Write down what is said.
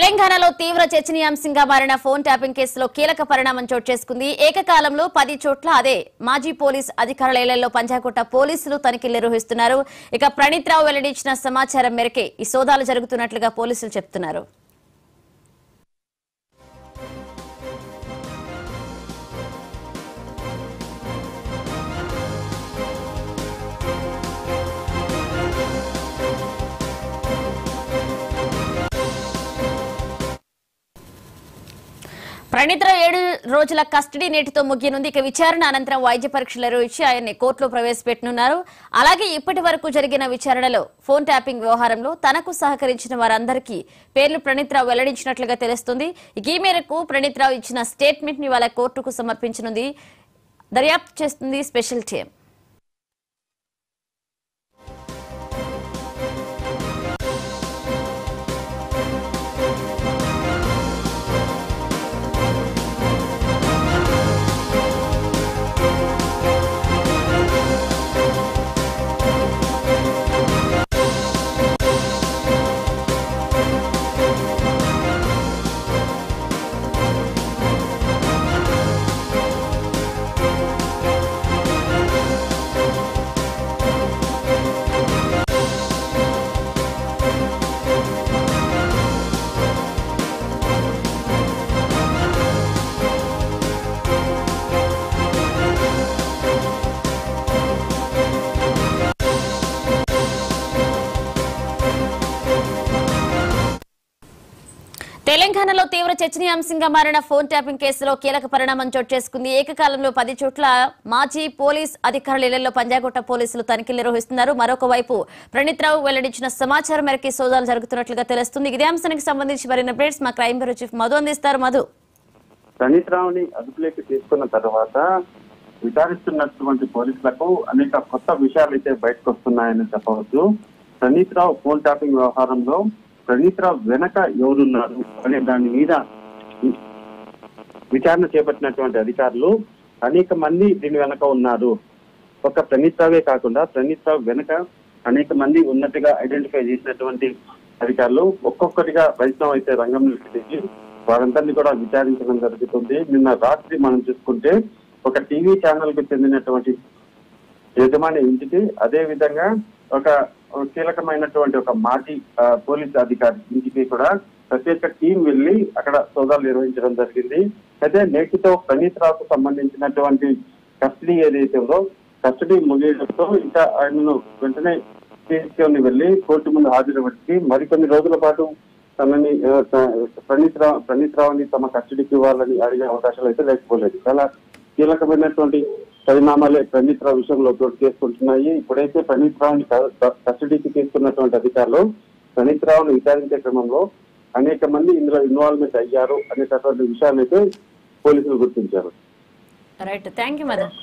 తెలంగాణలో తీవ్ర చర్చనీయాంశంగా మారిన ఫోన్ ట్యాపింగ్ కేసులో కీలక పరిణామం చోటు చేసుకుంది. ఏకకాలంలో 10 చోట్ల అదే మాజీ పోలీస్ అధికారుల ఇళ్లలో పంజాగుట్ట పోలీసులు తనిఖీలు నిర్వహిస్తున్నారు. ఇక ప్రణీత్ రావు వెల్లడించిన సమాచారం మేరకే ఈ సోదాలు జరుగుతున్నట్లుగా పోలీసులు చెబుతున్నారు. ప్రణీత్ రావు 7 రోజుల కస్టడీ నేటితో ముగియనుంది. ఇక విచారణ అనంతరం వైద్య పరీక్షలు నిర్వహించి ఆయన్ని కోర్టులో ప్రవేశపెట్టనున్నారు. అలాగే ఇప్పటి వరకు జరిగిన విచారణలో ఫోన్ ట్యాపింగ్ వ్యవహారంలో తనకు సహకరించిన వారందరికీ పేర్లు ప్రణీత్ రావు వెల్లడించినట్లుగా తెలుస్తుంది. ఈ మేరకు ప్రణీత్ రావు ఇచ్చిన స్టేట్మెంట్ ని వాళ్ళ కోర్టుకు సమర్పించనుంది. దర్యాప్తు చేస్తుంది స్పెషల్ టీం. తెలంగాణలో తీవ్ర చర్చనీయాంశంగా మారిన ఫోన్ ట్యాపింగ్ కేసులో కీలక పరిణామం చోటు చేసుకుంది. ఏకకాలంలో 10 చోట్ల మాజీ పోలీస్ అధికారుల ఇళ్లలో పంజాగుట్ట పోలీసులు తనిఖీలు నిర్వహిస్తున్నారు. మరొక వైపు ప్రణీత్ రావు వెల్లడించిన సమాచారం మేరకు సోదాలు జరుగుతున్నట్లుగా తెలుస్తుంది. ఇదే అంశానికి సంబంధించి మరిన్ని అప్డేట్స్ మా క్రైమ్ బ్యూరో చీఫ్ మధు అందిస్తారు. మధు, ప్రణీత్ రావుని అదుపులోకి తీసుకున్న తర్వాత విచారిస్తున్నటువంటి పోలీసులకు అనేక కొత్త విషయాలు అయితే బయటకు వస్తున్నాయని చెప్పవచ్చు. ప్రణీత్ రావు ఫోన్ ట్యాపింగ్ వ్యవహారంలో ప్రణీత్ రావు వెనక ఎవరున్నారు అనే దాని మీద విచారణ చేపట్టినటువంటి అధికారులు అనేక మంది దీని వెనక ఉన్నారు. ఒక ప్రణీత్ రావే కాకుండా ప్రణీత్ రావు వెనక అనేక మంది ఉన్నట్టుగా ఐడెంటిఫై చేసినటువంటి అధికారులు ఒక్కొక్కటిగా వైష్ణవ్ అయితే రంగంలోకి దిగి వారందరినీ కూడా విచారించడం జరుగుతుంది. నిన్న రాత్రి మనం చూసుకుంటే ఒక టీవీ ఛానల్ కు చెందినటువంటి యజమాని ఇంటికి, అదే విధంగా ఒక కీలకమైనటువంటి ఒక మాజీ పోలీస్ అధికారి ఇంటికి కూడా ప్రత్యేక టీం వెళ్లి అక్కడ సోదాలు నిర్వహించడం జరిగింది. అయితే నేటితో ప్రణీత్ రావుకు సంబంధించినటువంటి కస్టడీ ఏదైతే ఉందో కస్టడీ ముగియడంతో ఇంకా ఆయనను వెంటనే తీసుకొని వెళ్లి కోర్టు ముందు హాజరుపరిచి మరికొన్ని రోజుల పాటు తనని ప్రణీత్ రావుని తమ కస్టడీకి ఇవ్వాలని అడిగే అవకాశాలు అయితే లేకపోలేదు. చాలా కీలకమైనటువంటి పరిణామాలే ప్రణీత్ రావు విషయంలో చోటు చేసుకుంటున్నాయి. ఇప్పుడైతే ప్రణీత్ రావుని కస్టడీకి తీసుకున్నటువంటి అధికారులు ప్రణీత్ రావును విచారించే క్రమంలో అనేక మంది ఇందులో ఇన్వాల్వ్మెంట్ అయ్యారు అనేటటువంటి విషయాన్ని అయితే పోలీసులు గుర్తించారు. Right, thank you Madan.